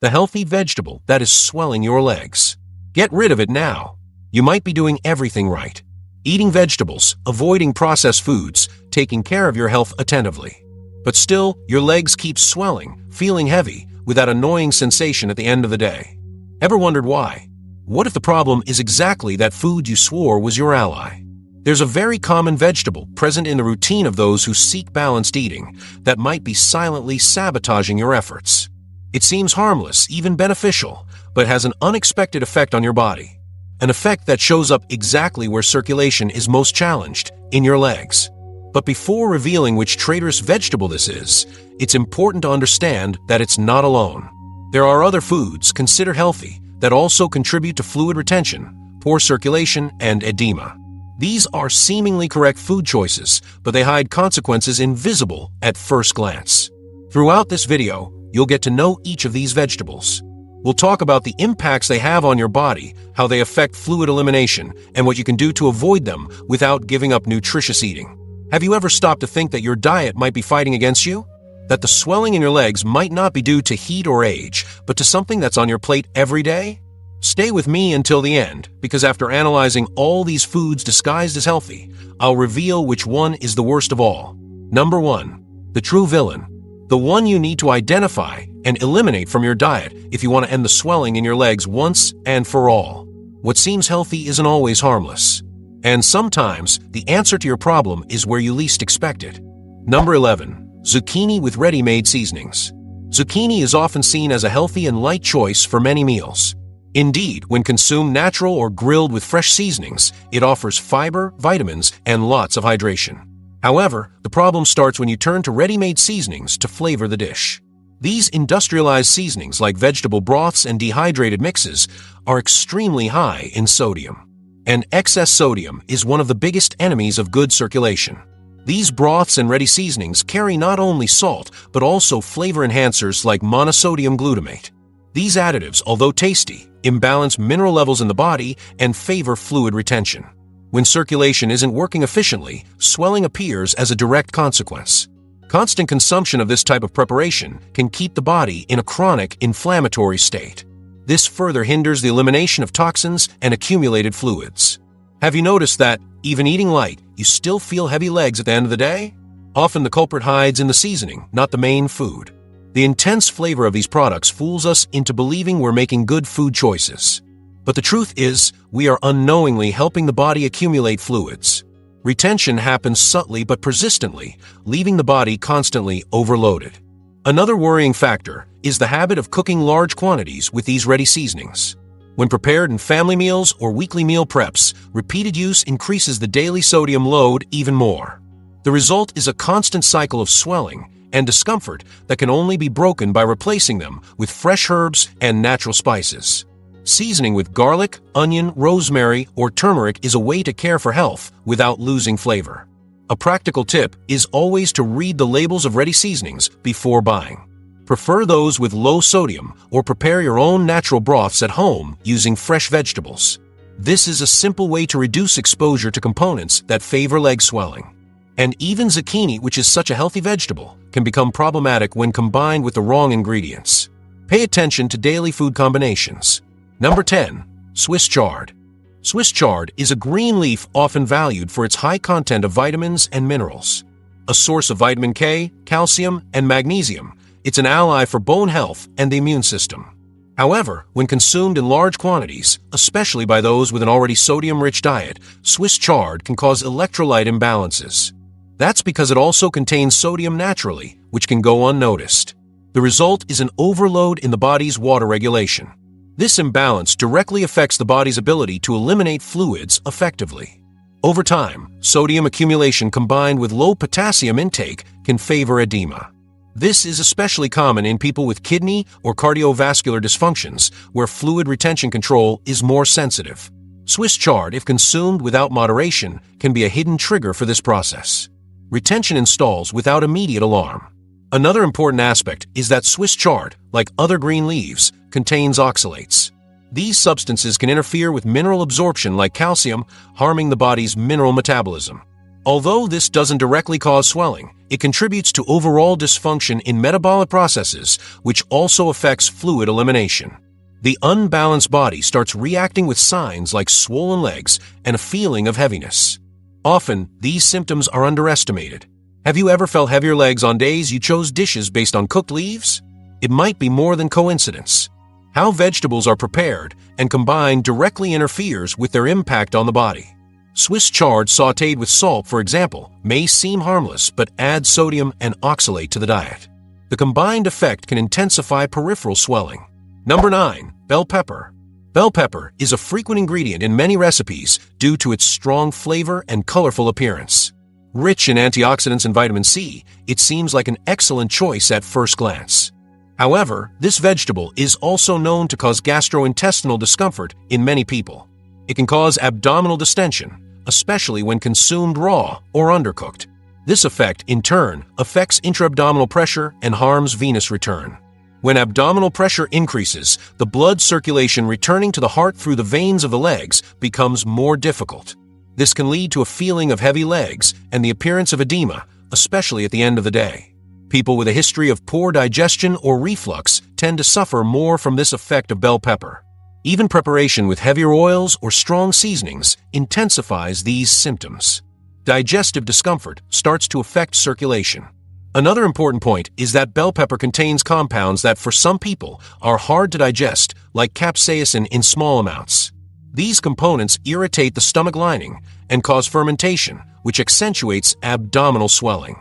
the healthy vegetable that is swelling your legs. Get rid of it now. You might be doing everything right. Eating vegetables, avoiding processed foods, taking care of your health attentively. But still, your legs keep swelling, feeling heavy, with that annoying sensation at the end of the day. Ever wondered why? What if the problem is exactly that food you swore was your ally? There's a very common vegetable present in the routine of those who seek balanced eating that might be silently sabotaging your efforts. It seems harmless, even beneficial, but has an unexpected effect on your body. An effect that shows up exactly where circulation is most challenged, in your legs. But before revealing which traitorous vegetable this is, it's important to understand that it's not alone. There are other foods considered healthy that also contribute to fluid retention, poor circulation, and edema. These are seemingly correct food choices, but they hide consequences invisible at first glance. Throughout this video, you'll get to know each of these vegetables. We'll talk about the impacts they have on your body, how they affect fluid elimination, and what you can do to avoid them without giving up nutritious eating. Have you ever stopped to think that your diet might be fighting against you? That the swelling in your legs might not be due to heat or age, but to something that's on your plate every day? Stay with me until the end, because after analyzing all these foods disguised as healthy, I'll reveal which one is the worst of all. Number 1. The true villain. The one you need to identify and eliminate from your diet if you want to end the swelling in your legs once and for all. What seems healthy isn't always harmless. And sometimes, the answer to your problem is where you least expect it. Number 11. Zucchini with ready-made seasonings. Zucchini is often seen as a healthy and light choice for many meals. Indeed, when consumed natural or grilled with fresh seasonings, it offers fiber, vitamins, and lots of hydration. However, the problem starts when you turn to ready-made seasonings to flavor the dish. These industrialized seasonings, like vegetable broths and dehydrated mixes, are extremely high in sodium. And excess sodium is one of the biggest enemies of good circulation. These broths and ready seasonings carry not only salt, but also flavor enhancers like monosodium glutamate. These additives, although tasty, imbalance mineral levels in the body and favor fluid retention. When circulation isn't working efficiently, swelling appears as a direct consequence. Constant consumption of this type of preparation can keep the body in a chronic inflammatory state. This further hinders the elimination of toxins and accumulated fluids. Have you noticed that, even eating light, you still feel heavy legs at the end of the day? Often the culprit hides in the seasoning, not the main food. The intense flavor of these products fools us into believing we're making good food choices. But the truth is, we are unknowingly helping the body accumulate fluids. Retention happens subtly but persistently, leaving the body constantly overloaded. Another worrying factor is the habit of cooking large quantities with these ready seasonings. When prepared in family meals or weekly meal preps, repeated use increases the daily sodium load even more. The result is a constant cycle of swelling and discomfort that can only be broken by replacing them with fresh herbs and natural spices. Seasoning with garlic, onion, rosemary, or turmeric is a way to care for health without losing flavor. A practical tip is always to read the labels of ready seasonings before buying. Prefer those with low sodium or prepare your own natural broths at home using fresh vegetables. This is a simple way to reduce exposure to components that favor leg swelling. And even zucchini, which is such a healthy vegetable, can become problematic when combined with the wrong ingredients. Pay attention to daily food combinations. Number 10. Swiss chard. Swiss chard is a green leaf often valued for its high content of vitamins and minerals. A source of vitamin K, calcium, and magnesium, it's an ally for bone health and the immune system. However, when consumed in large quantities, especially by those with an already sodium-rich diet, Swiss chard can cause electrolyte imbalances. That's because it also contains sodium naturally, which can go unnoticed. The result is an overload in the body's water regulation. This imbalance directly affects the body's ability to eliminate fluids effectively. Over time, sodium accumulation combined with low potassium intake can favor edema. This is especially common in people with kidney or cardiovascular dysfunctions, where fluid retention control is more sensitive. Swiss chard, if consumed without moderation, can be a hidden trigger for this process. Retention installs without immediate alarm. Another important aspect is that Swiss chard, like other green leaves, contains oxalates. These substances can interfere with mineral absorption like calcium, harming the body's mineral metabolism. Although this doesn't directly cause swelling, it contributes to overall dysfunction in metabolic processes, which also affects fluid elimination. The unbalanced body starts reacting with signs like swollen legs and a feeling of heaviness. Often, these symptoms are underestimated. Have you ever felt heavier legs on days you chose dishes based on cooked leaves? It might be more than coincidence. How vegetables are prepared and combined directly interferes with their impact on the body. Swiss chard sautéed with salt, for example, may seem harmless but adds sodium and oxalate to the diet. The combined effect can intensify peripheral swelling. Number 9. Bell pepper. Bell pepper is a frequent ingredient in many recipes due to its strong flavor and colorful appearance. Rich in antioxidants and vitamin C, it seems like an excellent choice at first glance. However, this vegetable is also known to cause gastrointestinal discomfort in many people. It can cause abdominal distension, especially when consumed raw or undercooked. This effect, in turn, affects intra-abdominal pressure and harms venous return. When abdominal pressure increases, the blood circulation returning to the heart through the veins of the legs becomes more difficult. This can lead to a feeling of heavy legs and the appearance of edema, especially at the end of the day. People with a history of poor digestion or reflux tend to suffer more from this effect of bell pepper. Even preparation with heavier oils or strong seasonings intensifies these symptoms. Digestive discomfort starts to affect circulation. Another important point is that bell pepper contains compounds that for some people are hard to digest, like capsaicin in small amounts. These components irritate the stomach lining and cause fermentation, which accentuates abdominal swelling.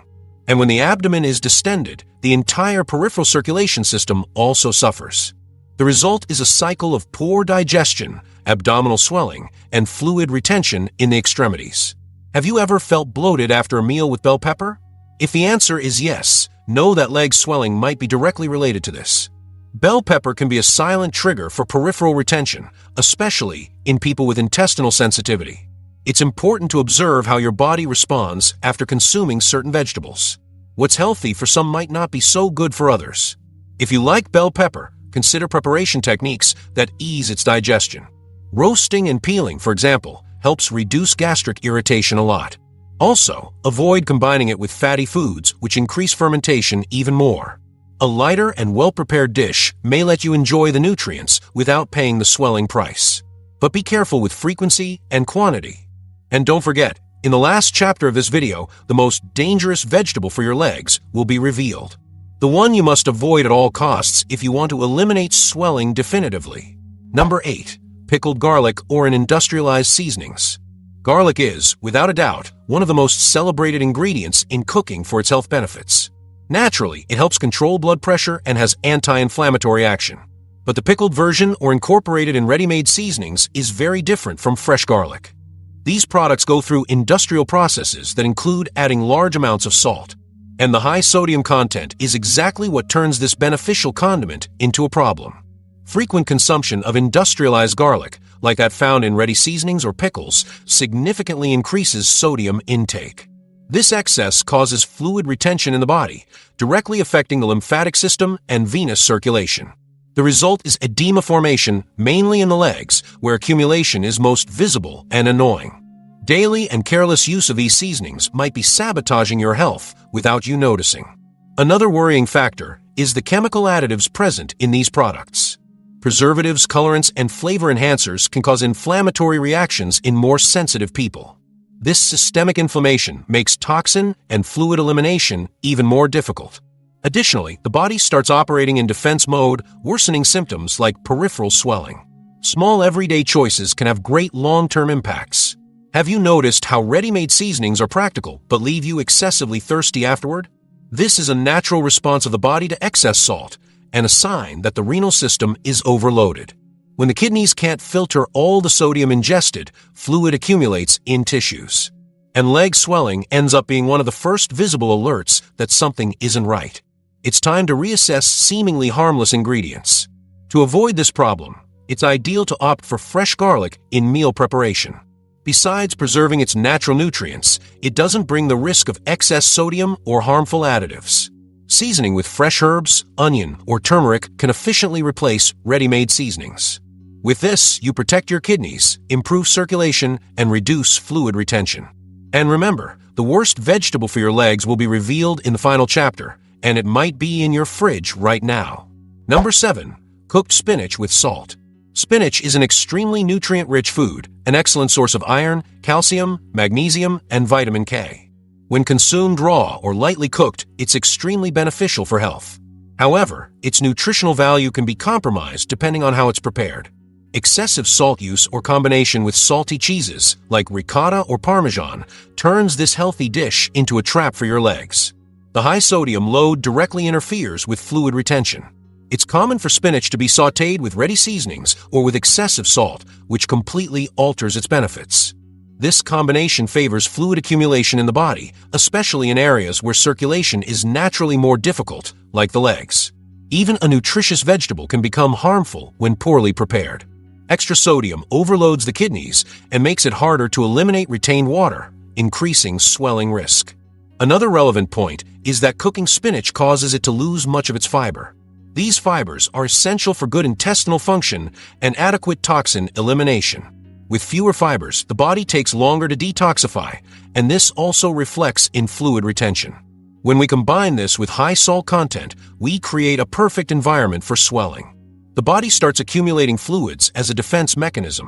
And when the abdomen is distended, the entire peripheral circulation system also suffers. The result is a cycle of poor digestion, abdominal swelling, and fluid retention in the extremities. Have you ever felt bloated after a meal with bell pepper? If the answer is yes, know that leg swelling might be directly related to this. Bell pepper can be a silent trigger for peripheral retention, especially in people with intestinal sensitivity. It's important to observe how your body responds after consuming certain vegetables. What's healthy for some might not be so good for others. If you like bell pepper, consider preparation techniques that ease its digestion. Roasting and peeling, for example, helps reduce gastric irritation a lot. Also, avoid combining it with fatty foods, which increase fermentation even more. A lighter and well-prepared dish may let you enjoy the nutrients without paying the swelling price. But be careful with frequency and quantity. And don't forget, in the last chapter of this video, the most dangerous vegetable for your legs will be revealed. The one you must avoid at all costs if you want to eliminate swelling definitively. Number 8. Pickled garlic or in industrialized seasonings. Garlic is, without a doubt, one of the most celebrated ingredients in cooking for its health benefits. Naturally, it helps control blood pressure and has anti-inflammatory action. But the pickled version or incorporated in ready-made seasonings is very different from fresh garlic. These products go through industrial processes that include adding large amounts of salt. And the high sodium content is exactly what turns this beneficial condiment into a problem. Frequent consumption of industrialized garlic, like that found in ready seasonings or pickles, significantly increases sodium intake. This excess causes fluid retention in the body, directly affecting the lymphatic system and venous circulation. The result is edema formation, mainly in the legs, where accumulation is most visible and annoying. Daily and careless use of these seasonings might be sabotaging your health without you noticing. Another worrying factor is the chemical additives present in these products. Preservatives, colorants, and flavor enhancers can cause inflammatory reactions in more sensitive people. This systemic inflammation makes toxin and fluid elimination even more difficult. Additionally, the body starts operating in defense mode, worsening symptoms like peripheral swelling. Small everyday choices can have great long-term impacts. Have you noticed how ready-made seasonings are practical but leave you excessively thirsty afterward? This is a natural response of the body to excess salt, and a sign that the renal system is overloaded. When the kidneys can't filter all the sodium ingested, fluid accumulates in tissues. And leg swelling ends up being one of the first visible alerts that something isn't right. It's time to reassess seemingly harmless ingredients. To avoid this problem, it's ideal to opt for fresh garlic in meal preparation. Besides preserving its natural nutrients, it doesn't bring the risk of excess sodium or harmful additives. Seasoning with fresh herbs, onion, or turmeric can efficiently replace ready-made seasonings. With this, you protect your kidneys, improve circulation, and reduce fluid retention. And remember, The worst vegetable for your legs will be revealed in the final chapter, and it might be in your fridge right now. Number 7. Cooked spinach with salt. Spinach is an extremely nutrient-rich food, an excellent source of iron, calcium, magnesium, and vitamin K. When consumed raw or lightly cooked, it's extremely beneficial for health. However, its nutritional value can be compromised depending on how it's prepared. Excessive salt use or combination with salty cheeses, like ricotta or parmesan, turns this healthy dish into a trap for your legs. The high sodium load directly interferes with fluid retention. It's common for spinach to be sautéed with ready seasonings or with excessive salt, which completely alters its benefits. This combination favors fluid accumulation in the body, especially in areas where circulation is naturally more difficult, like the legs. Even a nutritious vegetable can become harmful when poorly prepared. Extra sodium overloads the kidneys and makes it harder to eliminate retained water, increasing swelling risk. Another relevant point is that cooking spinach causes it to lose much of its fiber. These fibers are essential for good intestinal function and adequate toxin elimination. With fewer fibers, the body takes longer to detoxify, and this also reflects in fluid retention. When we combine this with high salt content, we create a perfect environment for swelling. The body starts accumulating fluids as a defense mechanism.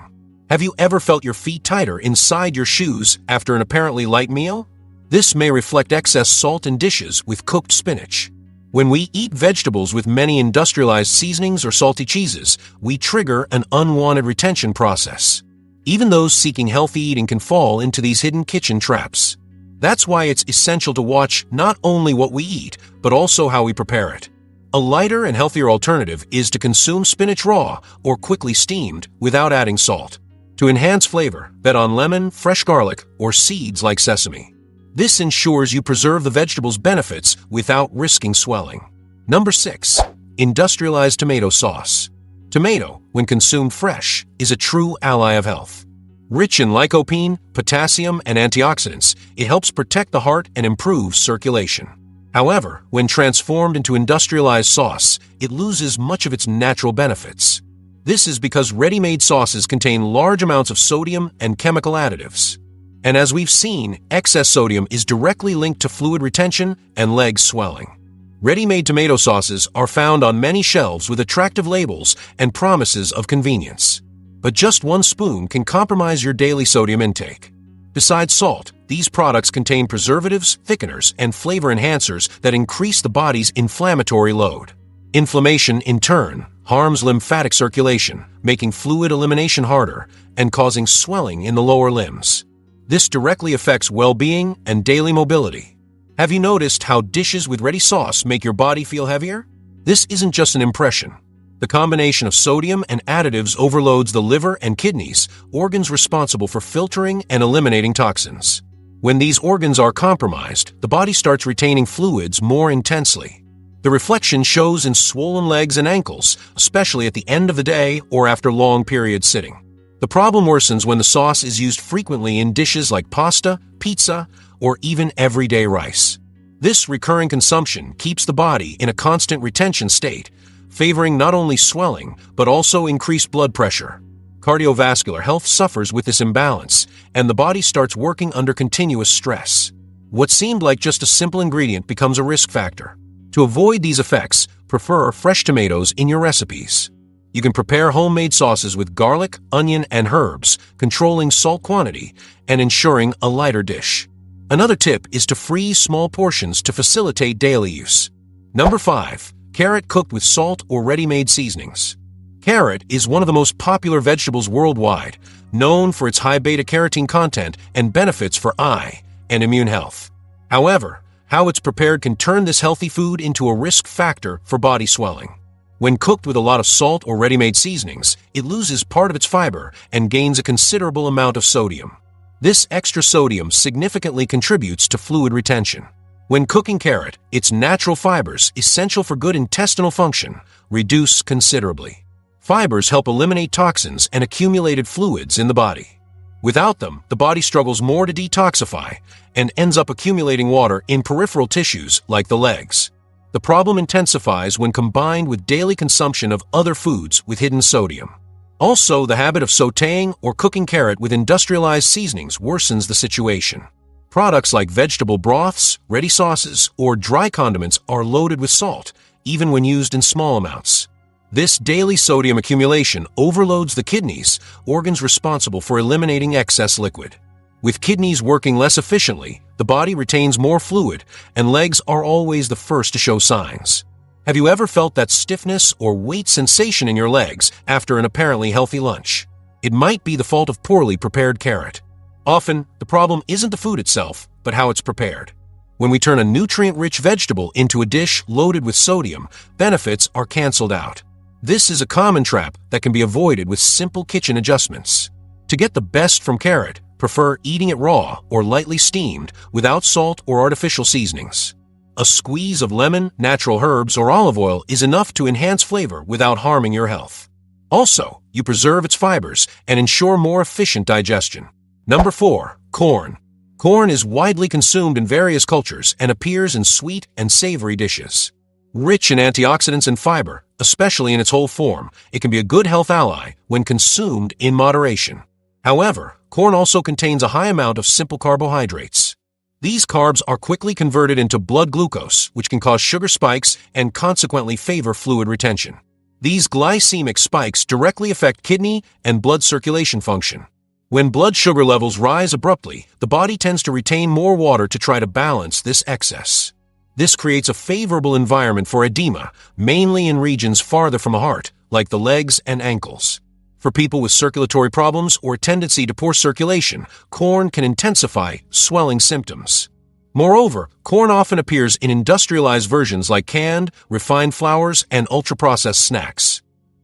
Have you ever felt your feet tighter inside your shoes after an apparently light meal? This may reflect excess salt in dishes with cooked spinach. When we eat vegetables with many industrialized seasonings or salty cheeses, we trigger an unwanted retention process. Even those seeking healthy eating can fall into these hidden kitchen traps. That's why it's essential to watch not only what we eat, but also how we prepare it. A lighter and healthier alternative is to consume spinach raw or quickly steamed without adding salt. To enhance flavor, bet on lemon, fresh garlic, or seeds like sesame. This ensures you preserve the vegetable's benefits without risking swelling. Number 6. Industrialized tomato sauce. Tomato, when consumed fresh, is a true ally of health. Rich in lycopene, potassium, and antioxidants, it helps protect the heart and improve circulation. However, when transformed into industrialized sauce, it loses much of its natural benefits. This is because ready-made sauces contain large amounts of sodium and chemical additives. And as we've seen, excess sodium is directly linked to fluid retention and leg swelling. Ready-made tomato sauces are found on many shelves with attractive labels and promises of convenience. But just one spoon can compromise your daily sodium intake. Besides salt, these products contain preservatives, thickeners, and flavor enhancers that increase the body's inflammatory load. Inflammation, in turn, harms lymphatic circulation, making fluid elimination harder and causing swelling in the lower limbs. This directly affects well-being and daily mobility. Have you noticed how dishes with ready sauce make your body feel heavier? This isn't just an impression. The combination of sodium and additives overloads the liver and kidneys, organs responsible for filtering and eliminating toxins. When these organs are compromised, the body starts retaining fluids more intensely. The reflection shows in swollen legs and ankles, especially at the end of the day or after long periods sitting. The problem worsens when the sauce is used frequently in dishes like pasta, pizza, or even everyday rice. This recurring consumption keeps the body in a constant retention state, favoring not only swelling, but also increased blood pressure. Cardiovascular health suffers with this imbalance, and the body starts working under continuous stress. What seemed like just a simple ingredient becomes a risk factor. To avoid these effects, prefer fresh tomatoes in your recipes. You can prepare homemade sauces with garlic, onion, and herbs, controlling salt quantity and ensuring a lighter dish. Another tip is to freeze small portions to facilitate daily use. Number 5. Carrot cooked with salt or ready-made seasonings. Carrot is one of the most popular vegetables worldwide, known for its high beta-carotene content and benefits for eye and immune health. However, how it's prepared can turn this healthy food into a risk factor for body swelling. When cooked with a lot of salt or ready-made seasonings, it loses part of its fiber and gains a considerable amount of sodium. This extra sodium significantly contributes to fluid retention. When cooking carrot, its natural fibers, essential for good intestinal function, reduce considerably. Fibers help eliminate toxins and accumulated fluids in the body. Without them, the body struggles more to detoxify and ends up accumulating water in peripheral tissues like the legs. The problem intensifies when combined with daily consumption of other foods with hidden sodium. Also, the habit of sautéing or cooking carrot with industrialized seasonings worsens the situation. Products like vegetable broths, ready sauces, or dry condiments are loaded with salt, even when used in small amounts. This daily sodium accumulation overloads the kidneys, organs responsible for eliminating excess liquid. With kidneys working less efficiently, the body retains more fluid, and legs are always the first to show signs. Have you ever felt that stiffness or weight sensation in your legs after an apparently healthy lunch? It might be the fault of poorly prepared carrot. Often, the problem isn't the food itself, but how it's prepared. When we turn a nutrient-rich vegetable into a dish loaded with sodium, benefits are canceled out. This is a common trap that can be avoided with simple kitchen adjustments. To get the best from carrot, prefer eating it raw or lightly steamed without salt or artificial seasonings. A squeeze of lemon, natural herbs, or olive oil is enough to enhance flavor without harming your health. Also, you preserve its fibers and ensure more efficient digestion. Number 4. Corn. Corn is widely consumed in various cultures and appears in sweet and savory dishes. Rich in antioxidants and fiber, especially in its whole form, it can be a good health ally when consumed in moderation. However, corn also contains a high amount of simple carbohydrates. These carbs are quickly converted into blood glucose, which can cause sugar spikes and consequently favor fluid retention. These glycemic spikes directly affect kidney and blood circulation function. When blood sugar levels rise abruptly, the body tends to retain more water to try to balance this excess. This creates a favorable environment for edema, mainly in regions farther from the heart, like the legs and ankles. For people with circulatory problems or a tendency to poor circulation, corn can intensify swelling symptoms. Moreover, corn often appears in industrialized versions like canned, refined flours, and ultra-processed snacks.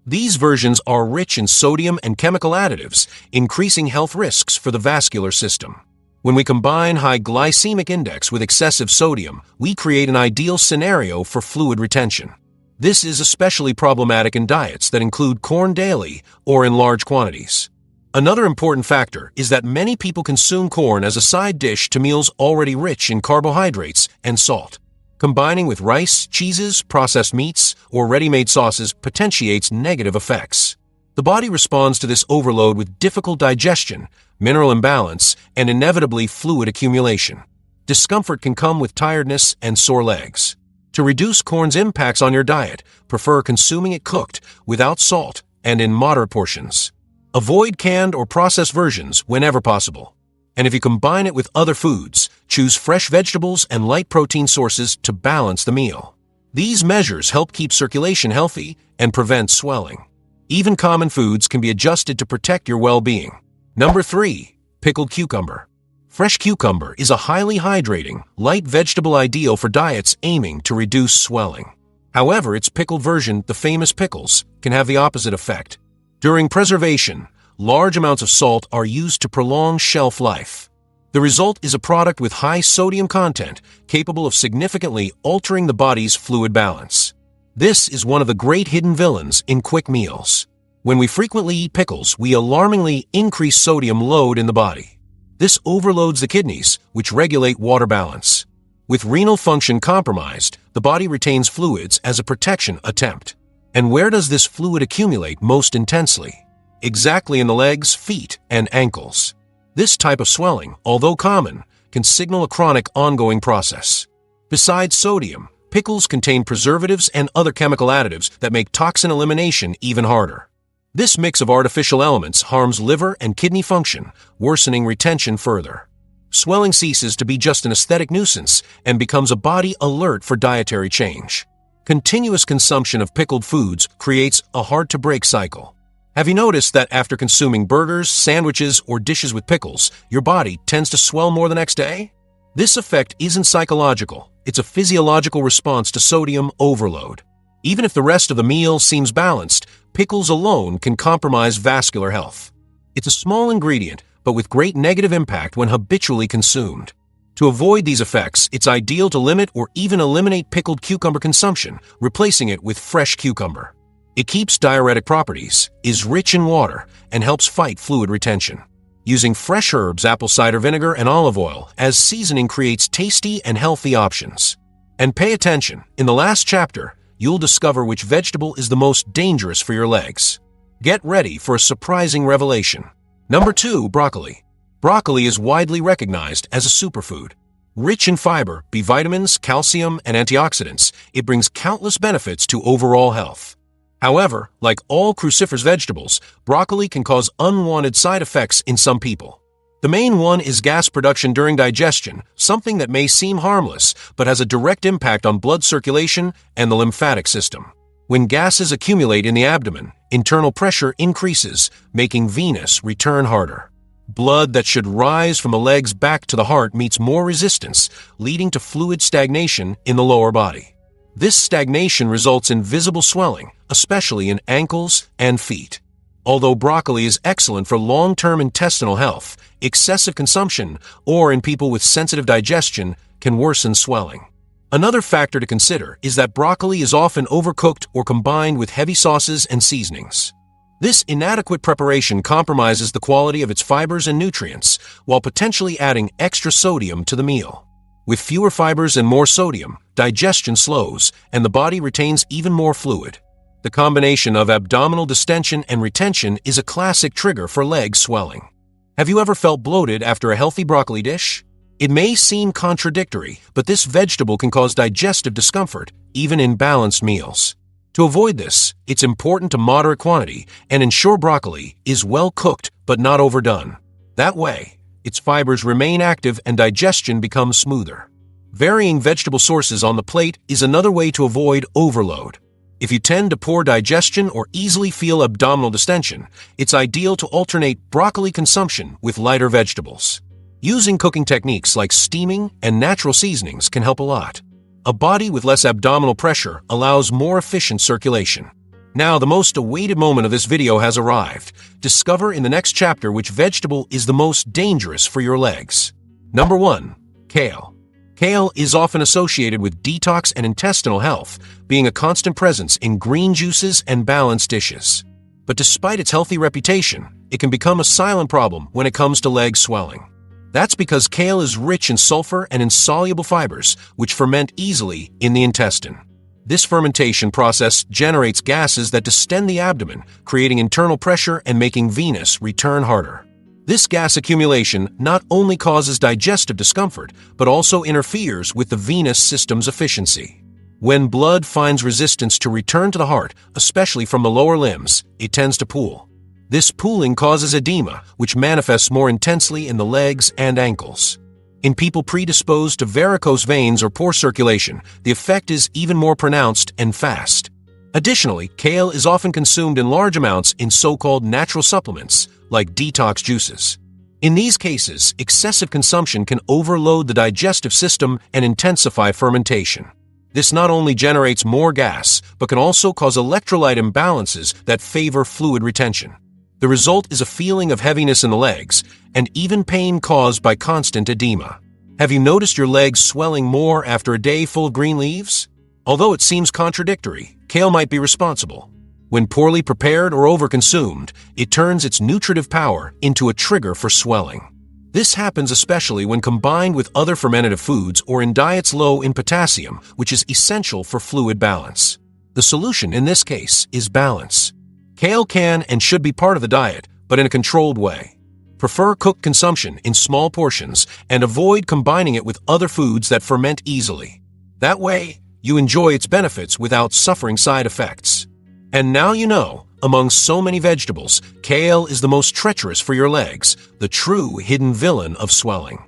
These versions are rich in sodium and chemical additives, increasing health risks for the vascular system. When we combine high glycemic index with excessive sodium, we create an ideal scenario for fluid retention. This is especially problematic in diets that include corn daily or in large quantities. Another important factor is that many people consume corn as a side dish to meals already rich in carbohydrates and salt. Combining with rice, cheeses, processed meats, or ready-made sauces potentiates negative effects. The body responds to this overload with difficult digestion, mineral imbalance, and inevitably fluid accumulation. Discomfort can come with tiredness and sore legs. To reduce corn's impacts on your diet, prefer consuming it cooked, without salt, and in moderate portions. Avoid canned or processed versions whenever possible. And if you combine it with other foods, choose fresh vegetables and light protein sources to balance the meal. These measures help keep circulation healthy and prevent swelling. Even common foods can be adjusted to protect your well-being. Number 3. Pickled cucumber. Fresh cucumber is a highly hydrating, light vegetable ideal for diets aiming to reduce swelling. However, its pickled version, the famous pickles, can have the opposite effect. During preservation, large amounts of salt are used to prolong shelf life. The result is a product with high sodium content, capable of significantly altering the body's fluid balance. This is one of the great hidden villains in quick meals. When we frequently eat pickles, we alarmingly increase sodium load in the body. This overloads the kidneys, which regulate water balance. With renal function compromised, the body retains fluids as a protection attempt. And where does this fluid accumulate most intensely? Exactly in the legs, feet, and ankles. This type of swelling, although common, can signal a chronic ongoing process. Besides sodium, pickles contain preservatives and other chemical additives that make toxin elimination even harder. This mix of artificial elements harms liver and kidney function, worsening retention further. Swelling ceases to be just an aesthetic nuisance and becomes a body alert for dietary change. Continuous consumption of pickled foods creates a hard-to-break cycle. Have you noticed that after consuming burgers, sandwiches, or dishes with pickles, your body tends to swell more the next day? This effect isn't psychological, it's a physiological response to sodium overload. Even if the rest of the meal seems balanced, pickles alone can compromise vascular health. It's a small ingredient, but with great negative impact when habitually consumed. To avoid these effects, it's ideal to limit or even eliminate pickled cucumber consumption, replacing it with fresh cucumber. It keeps diuretic properties, is rich in water, and helps fight fluid retention. Using fresh herbs, apple cider vinegar, and olive oil as seasoning creates tasty and healthy options. And pay attention, in the last chapter, you'll discover which vegetable is the most dangerous for your legs. Get ready for a surprising revelation. Number 2. Broccoli. Broccoli is widely recognized as a superfood. Rich in fiber, B vitamins, calcium, and antioxidants, it brings countless benefits to overall health. However, like all cruciferous vegetables, broccoli can cause unwanted side effects in some people. The main one is gas production during digestion, something that may seem harmless, but has a direct impact on blood circulation and the lymphatic system. When gases accumulate in the abdomen, internal pressure increases, making venous return harder. Blood that should rise from the legs back to the heart meets more resistance, leading to fluid stagnation in the lower body. This stagnation results in visible swelling, especially in ankles and feet. Although broccoli is excellent for long-term intestinal health, excessive consumption, or in people with sensitive digestion, can worsen swelling. Another factor to consider is that broccoli is often overcooked or combined with heavy sauces and seasonings. This inadequate preparation compromises the quality of its fibers and nutrients, while potentially adding extra sodium to the meal. With fewer fibers and more sodium, digestion slows, and the body retains even more fluid. The combination of abdominal distension and retention is a classic trigger for leg swelling. Have you ever felt bloated after a healthy broccoli dish? It may seem contradictory, but this vegetable can cause digestive discomfort, even in balanced meals. To avoid this, it's important to moderate quantity and ensure broccoli is well cooked but not overdone. That way, its fibers remain active and digestion becomes smoother. Varying vegetable sources on the plate is another way to avoid overload. If you tend to poor digestion or easily feel abdominal distension, it's ideal to alternate broccoli consumption with lighter vegetables. Using cooking techniques like steaming and natural seasonings can help a lot. A body with less abdominal pressure allows more efficient circulation. Now, the most awaited moment of this video has arrived. Discover in the next chapter which vegetable is the most dangerous for your legs. Number 1. Kale. Kale is often associated with detox and intestinal health, being a constant presence in green juices and balanced dishes. But despite its healthy reputation, it can become a silent problem when it comes to leg swelling. That's because kale is rich in sulfur and insoluble fibers, which ferment easily in the intestine. This fermentation process generates gases that distend the abdomen, creating internal pressure and making venous return harder. This gas accumulation not only causes digestive discomfort, but also interferes with the venous system's efficiency. When blood finds resistance to return to the heart, especially from the lower limbs, it tends to pool. This pooling causes edema, which manifests more intensely in the legs and ankles. In people predisposed to varicose veins or poor circulation, the effect is even more pronounced and fast. Additionally, kale is often consumed in large amounts in so-called natural supplements, like detox juices. In these cases, excessive consumption can overload the digestive system and intensify fermentation. This not only generates more gas, but can also cause electrolyte imbalances that favor fluid retention. The result is a feeling of heaviness in the legs, and even pain caused by constant edema. Have you noticed your legs swelling more after a day full of green leaves? Although it seems contradictory, kale might be responsible. When poorly prepared or overconsumed, it turns its nutritive power into a trigger for swelling. This happens especially when combined with other fermentative foods or in diets low in potassium, which is essential for fluid balance. The solution in this case is balance. Kale can and should be part of the diet, but in a controlled way. Prefer cooked consumption in small portions and avoid combining it with other foods that ferment easily. That way, you enjoy its benefits without suffering side effects. And now you know, among so many vegetables, kale is the most treacherous for your legs, the true hidden villain of swelling.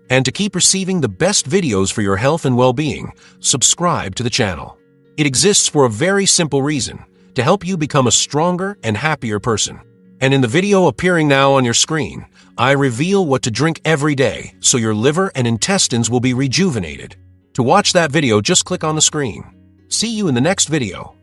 And to keep receiving the best videos for your health and well-being, subscribe to the channel. It exists for a very simple reason: to help you become a stronger and happier person. And in the video appearing now on your screen, I reveal what to drink every day so your liver and intestines will be rejuvenated. To watch that video, just click on the screen. See you in the next video.